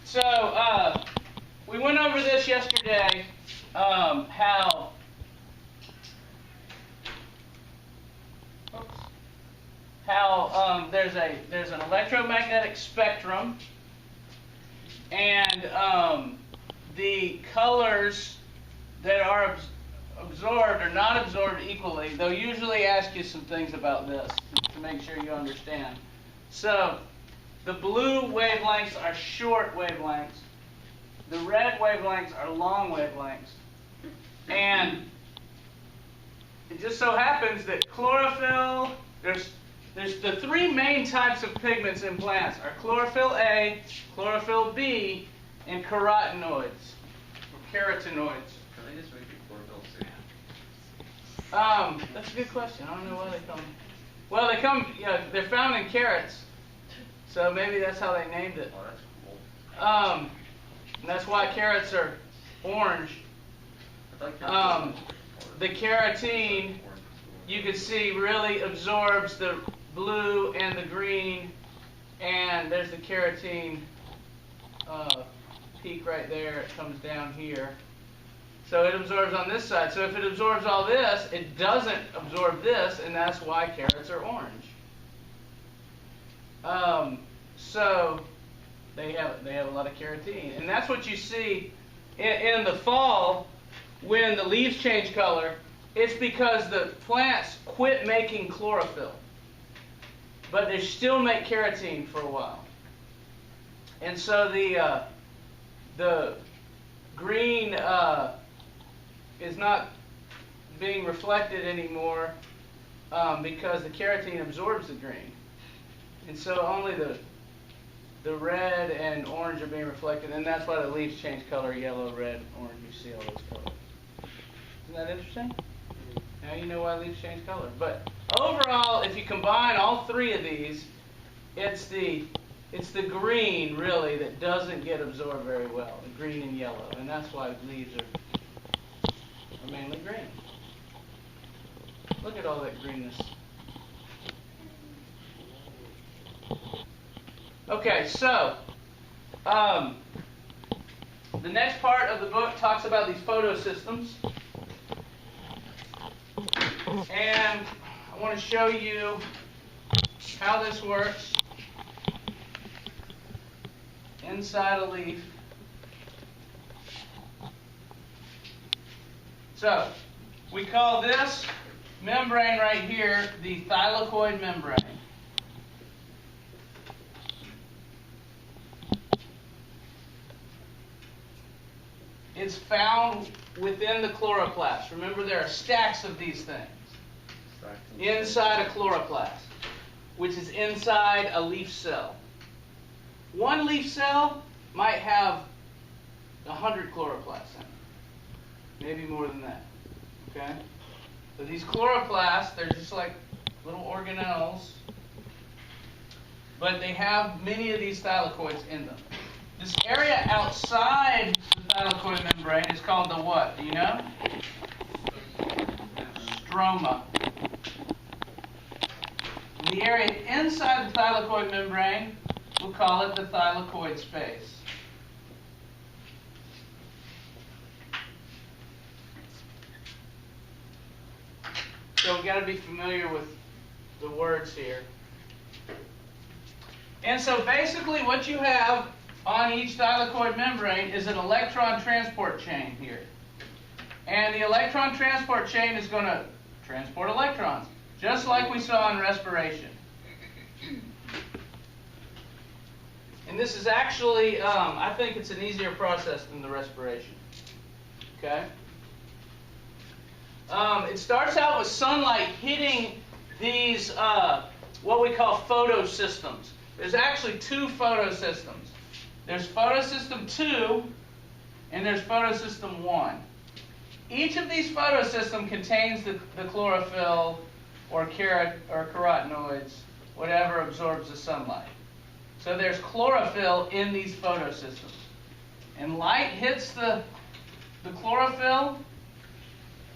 So we went over this yesterday, how there's an electromagnetic spectrum, and the colors that are absorbed are not absorbed equally. They'll usually ask you some things about this to make sure you understand. So the blue wavelengths are short wavelengths. The red wavelengths are long wavelengths. And it just so happens that chlorophyll, there's the three main types of pigments in plants are chlorophyll A, chlorophyll B, and carotenoids, or keratinoids. Can they just make it chlorophyll C? That's a good question. I don't know why they come. Well, they come, they're found in carrots. So maybe that's how they named it. Oh, that's cool. And that's why carrots are orange. I thought The carotene, you can see, really absorbs the blue and the green, and there's the carotene peak right there. It comes down here. So it absorbs on this side. So if it absorbs all this, it doesn't absorb this, and that's why carrots are orange. So they have a lot of carotene, and that's what you see in the fall when the leaves change color. It's because the plants quit making chlorophyll, but they still make carotene for a while. And so the green is not being reflected anymore because the carotene absorbs the green. And so only the red and orange are being reflected, and that's why the leaves change color: yellow, red, orange. You see all those colors. Isn't that interesting? Now you know why leaves change color. But overall, if you combine all three of these, it's the green really that doesn't get absorbed very well, the green and yellow, and that's why leaves are mainly green. Look at all that greenness. Okay, so the next part of the book talks about these photosystems, and I want to show you how this works inside a leaf. So we call this membrane right here the thylakoid membrane. It's found within the chloroplast. Remember, there are stacks of these things inside a chloroplast, which is inside a leaf cell. One leaf cell might have 100 chloroplasts in it, maybe more than that. Okay? So these chloroplasts, they're just like little organelles, but they have many of these thylakoids in them. This area outside the thylakoid membrane is called the what? Do you know? Stroma. The area inside the thylakoid membrane, we'll call it the thylakoid space. So we've got to be familiar with the words here. And so basically what you have on each thylakoid membrane is an electron transport chain here. And the electron transport chain is going to transport electrons, just like we saw in respiration. And this is actually, I think it's an easier process than the respiration. Okay? It starts out with sunlight hitting these, what we call photosystems. There's actually two photosystems. There's photosystem 2 and there's photosystem 1. Each of these photosystems contains the chlorophyll or carotenoids, whatever absorbs the sunlight. So there's chlorophyll in these photosystems. And light hits the chlorophyll.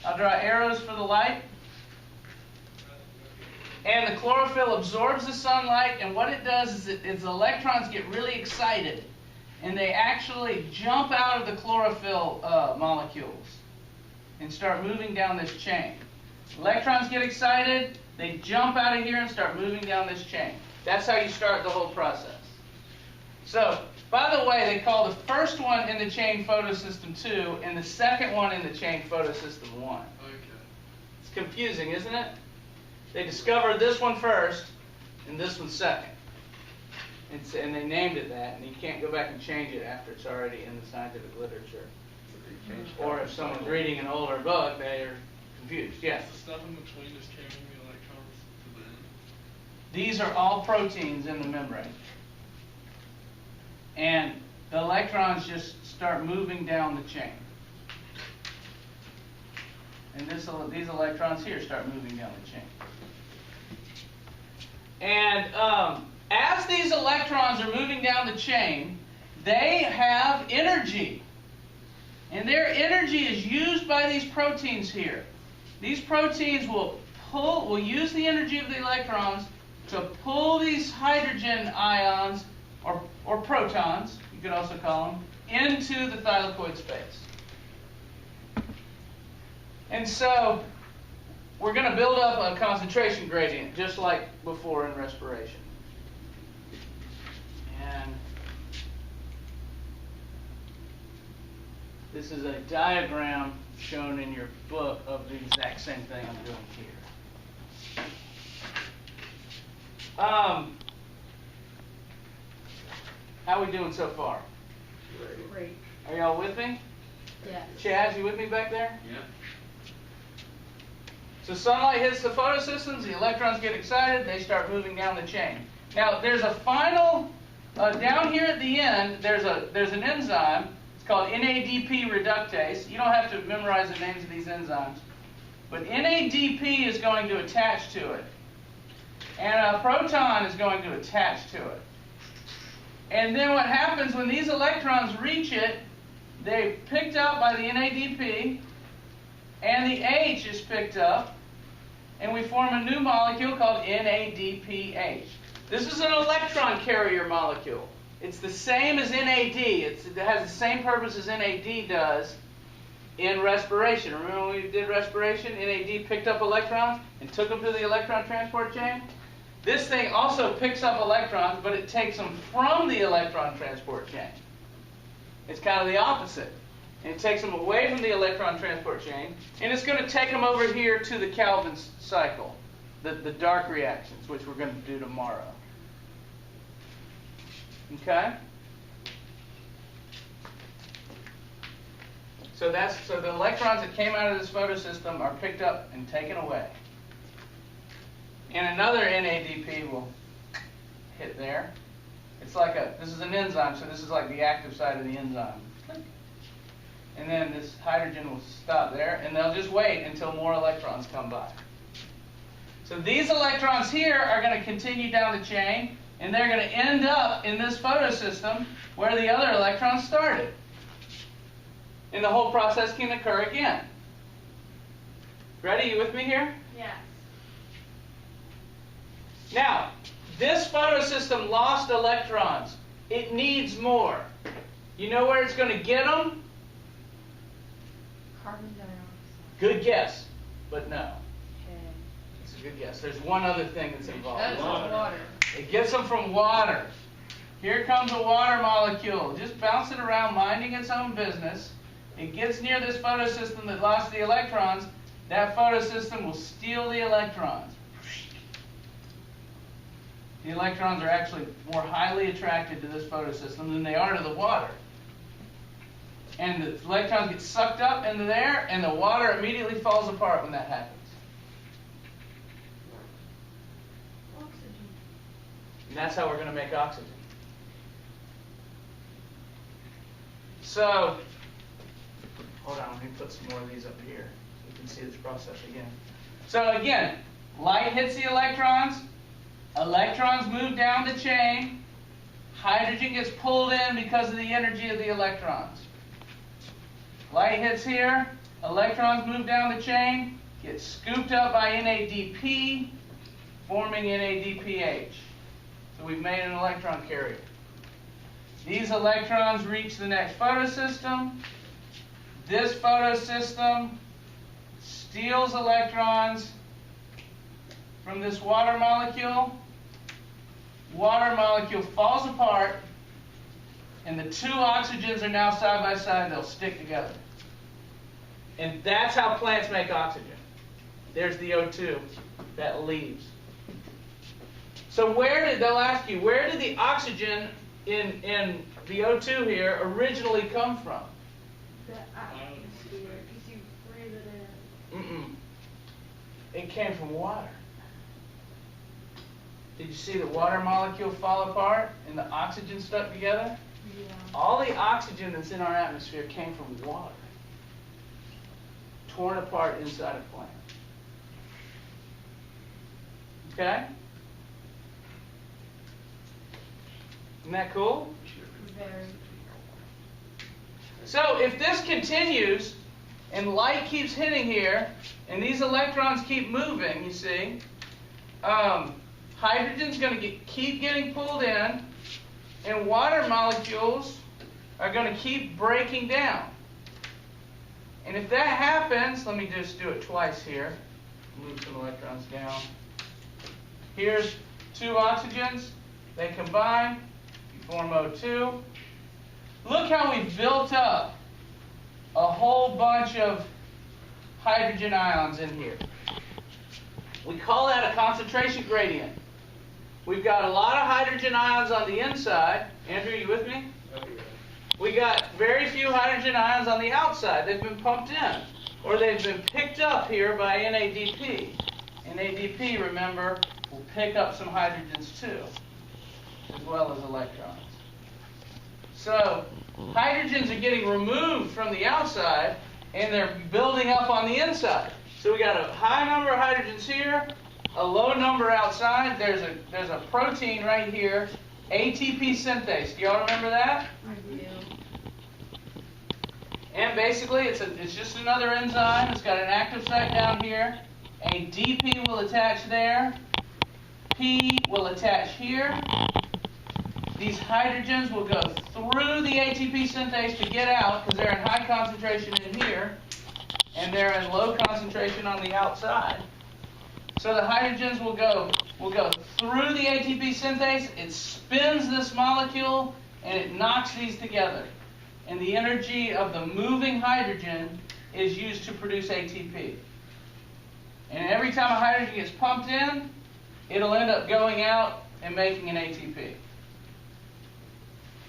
I'll draw arrows for the light. And the chlorophyll absorbs the sunlight, and what it does is its electrons get really excited. and they actually jump out of the chlorophyll molecules and start moving down this chain. Electrons get excited, they jump out of here and start moving down this chain. That's how you start the whole process. So, by the way, they call the first one in the chain photosystem 2 and the second one in the chain photosystem 1. Okay. It's confusing, isn't it? They discovered this one first and this one second. And they named it that, and you can't go back and change it after it's already in the scientific literature. Or if someone's reading an older book, they are confused. Yes? The stuff in between is carrying the electrons to the end. These are all proteins in the membrane. And the electrons just start moving down the chain. And these electrons here start moving down the chain. And as these electrons are moving down the chain, they have energy. And their energy is used by these proteins here. These proteins will use the energy of the electrons to pull these hydrogen ions, or protons, you could also call them, into the thylakoid space. And so, we're going to build up a concentration gradient, just like before in respiration. And this is a diagram shown in your book of the exact same thing I'm doing here. How are we doing so far? Great. Are y'all with me? Yeah. Chaz, you with me back there? Yeah. So sunlight hits the photosystems, the electrons get excited, they start moving down the chain. Now there's a final, down here at the end, there's an enzyme. It's called Nadp Reductase. You don't have to memorize the names of these enzymes. But Nadp is going to attach to it. And a proton is going to attach to it. And then what happens when these electrons reach it, they're picked up by the Nadp, and the H is picked up, and we form a new molecule called NADPH. This is an electron carrier molecule. It's the same as NAD. It has the same purpose as NAD does in respiration. Remember when we did respiration? NAD picked up electrons and took them to the electron transport chain. This thing also picks up electrons, but it takes them from the electron transport chain. It's kind of the opposite. And it takes them away from the electron transport chain, and it's going to take them over here to the Calvin cycle, the dark reactions, which we're going to do tomorrow. Okay? So the electrons that came out of this photosystem are picked up and taken away. And another NADP will hit there. It's like this is an enzyme, so this is like the active side of the enzyme. And then this hydrogen will stop there, and they'll just wait until more electrons come by. So these electrons here are going to continue down the chain, and they're going to end up in this photosystem where the other electrons started. And the whole process can occur again. Ready? You with me here? Yes. Now, this photosystem lost electrons. It needs more. You know where it's going to get them? Carbon dioxide. Good guess, but no. Okay. It's a good guess. There's one other thing that's involved. That is water. It gets them from water. Here comes a water molecule, just bouncing around, minding its own business. It gets near this photosystem that lost the electrons. That photosystem will steal the electrons. The electrons are actually more highly attracted to this photosystem than they are to the water. And the electrons get sucked up into there, and the water immediately falls apart when that happens. Oxygen. And that's how we're going to make oxygen. So, hold on, let me put some more of these up here so you can see this process again. So again, light hits the electrons move down the chain, hydrogen gets pulled in because of the energy of the electrons. Light hits here, electrons move down the chain, get scooped up by NADP, forming NADPH. So we've made an electron carrier. These electrons reach the next photosystem. This photosystem steals electrons from this water molecule. Water molecule falls apart, and the two oxygens are now side by side. They'll stick together. And that's how plants make oxygen. There's the O2 that leaves. So they'll ask you, where did the oxygen in the O2 here originally come from? The atmosphere, because you breathe it in. It came from water. Did you see the water molecule fall apart and the oxygen stuck together? Yeah. All the oxygen that's in our atmosphere came from water, torn apart inside a plant. Okay? Isn't that cool? Very. So if this continues and light keeps hitting here and these electrons keep moving, you see, hydrogen's going to keep getting pulled in, and water molecules are going to keep breaking down. And if that happens, let me just do it twice here. Move some electrons down. Here's two oxygens. They combine. You form O2. Look how we've built up a whole bunch of hydrogen ions in here. We call that a concentration gradient. We've got a lot of hydrogen ions on the inside. Andrew, you with me? We got very few hydrogen ions on the outside. They've been pumped in, or they've been picked up here by Nadp. Nadp, remember, will pick up some hydrogens too, as well as electrons. So hydrogens are getting removed from the outside, and they're building up on the inside. So we got a high number of hydrogens here, a low number outside. There's a protein right here, ATP synthase. Do y'all remember that? I do. And basically, it's just another enzyme. It's got an active site down here. A DP will attach there. P will attach here. These hydrogens will go through the ATP synthase to get out because they're in high concentration in here, and they're in low concentration on the outside. So the hydrogens will go through the ATP synthase. It spins this molecule, and it knocks these together. And the energy of the moving hydrogen is used to produce ATP. And every time a hydrogen gets pumped in, it'll end up going out and making an ATP.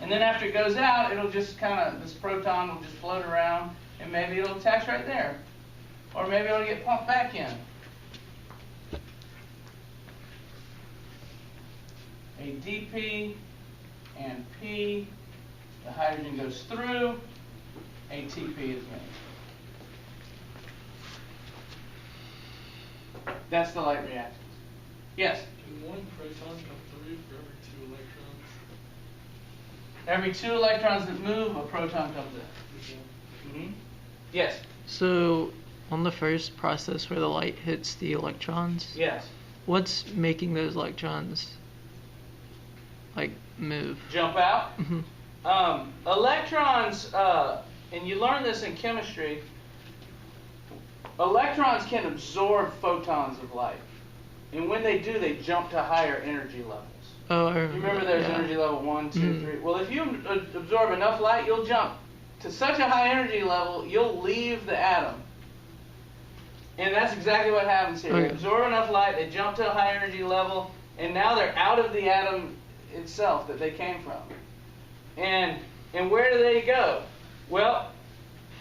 And then after it goes out, it'll just this proton will just float around, and maybe it'll attach right there. Or maybe it'll get pumped back in. A DP and P, the hydrogen goes through, ATP is made. That's the light reactance. Yes? Can one proton come through for every 2 electrons? Every 2 electrons that move, a proton comes in. Mm-hmm. Yes? So, on the first process where the light hits the electrons, Yes. what's making those electrons, move? Jump out? Mm-hmm. Electrons, and you learn this in chemistry, electrons can absorb photons of light. And when they do, they jump to higher energy levels. Oh, I You remember. remember there's yeah. energy level 1, 2, 3. Well, if you absorb enough light, you'll jump to such a high energy level, you'll leave the atom. And that's exactly what happens here. They absorb enough light, they jump to a high energy level, and now they're out of the atom itself that they came from. And where do they go? Well,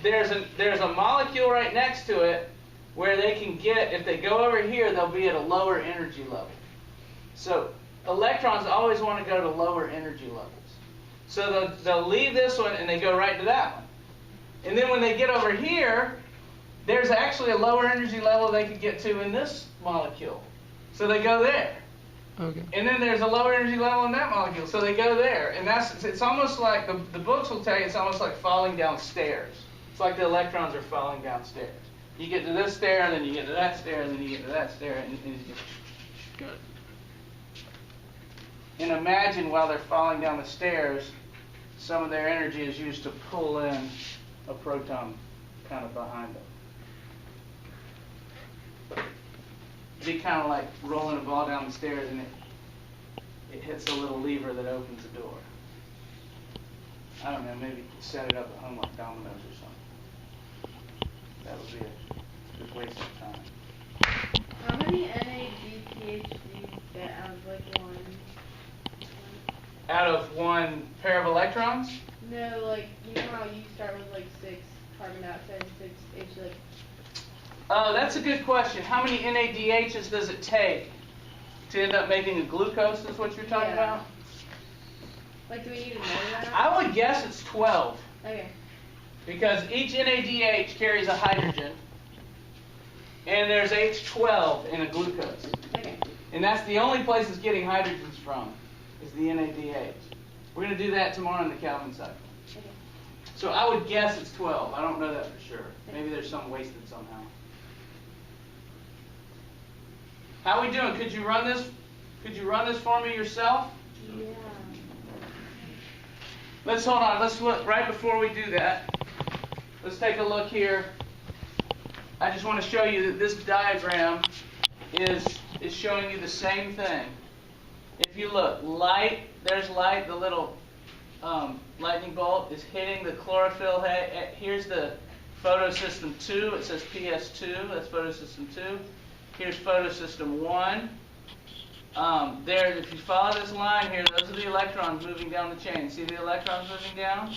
there's a molecule right next to it where they can get, if they go over here, they'll be at a lower energy level. So electrons always want to go to lower energy levels. So they'll leave this one and they go right to that one. And then when they get over here, there's actually a lower energy level they could get to in this molecule. So they go there. Okay. And then there's a lower energy level in that molecule, so they go there. And it's almost like, the books will tell you it's almost like falling down stairs. It's like the electrons are falling downstairs. You get to this stair, and then you get to that stair, and then you get to that stair, and you just... Good. And imagine while they're falling down the stairs, some of their energy is used to pull in a proton kind of behind them. It'd be kind of like rolling a ball down the stairs and it hits a little lever that opens the door. I don't know, maybe set it up at home like dominoes or something. That would be a good waste of time. How many Nadph do you get out of like one? Out of one pair of electrons? No, like, you know how you start with like 6 carbon dioxide and 6 H, like. Oh, that's a good question. How many NADHs does it take to end up making a glucose is what you're talking Yeah. about? Like, do we need to know that? I would guess it's 12. Okay. Because each NADH carries a hydrogen, and there's H12 in a glucose. Okay. And that's the only place it's getting hydrogens from, is the NADH. We're going to do that tomorrow in the Kelvin cycle. Okay. So I would guess it's 12. I don't know that for sure. Maybe there's some wasted somehow. How are we doing? Could you run this? Could you run this for me yourself? Yeah. Let's hold on. Let's look right before we do that. Let's take a look here. I just want to show you that this diagram is showing you the same thing. If you look, light, there's light, the little lightning bolt is hitting the chlorophyll head. Here's the photosystem 2. It says PS2. That's photosystem 2. Here's photosystem 1. There, if you follow this line here, those are the electrons moving down the chain. See the electrons moving down?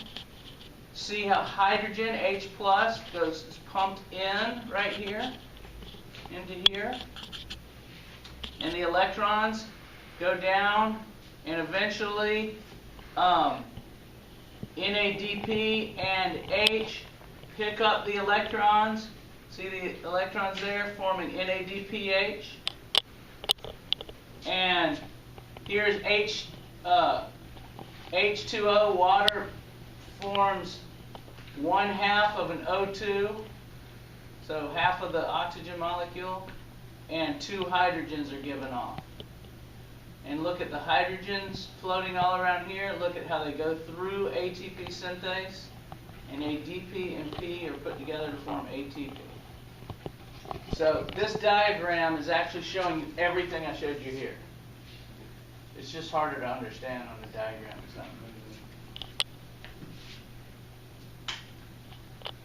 See how hydrogen, H+, is pumped in right here, into here. And the electrons go down, and eventually NADP and H pick up the electrons. See the electrons there forming NADPH. And here's H2O, water forms 1/2 of an O2, so half of the oxygen molecule, and 2 hydrogens are given off. And look at the hydrogens floating all around here. Look at how they go through ATP synthase, and ADP and P are put together to form ATP. So this diagram is actually showing you everything I showed you here. It's just harder to understand on the diagram. It's not moving.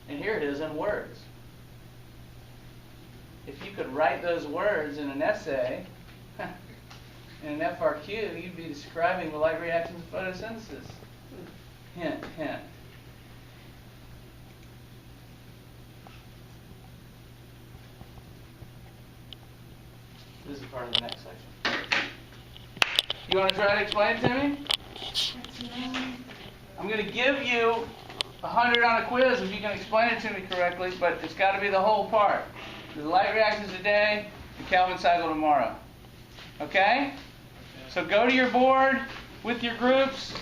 And here it is in words. If you could write those words in an essay, in an FRQ, you'd be describing the light reactions of photosynthesis. Hint, hint. This is part of the next section. You want to try to explain it to me? I'm going to give you 100 on a quiz if you can explain it to me correctly, but it's got to be the whole part. The light reactions today, the Kelvin cycle tomorrow. Okay? So go to your board with your groups.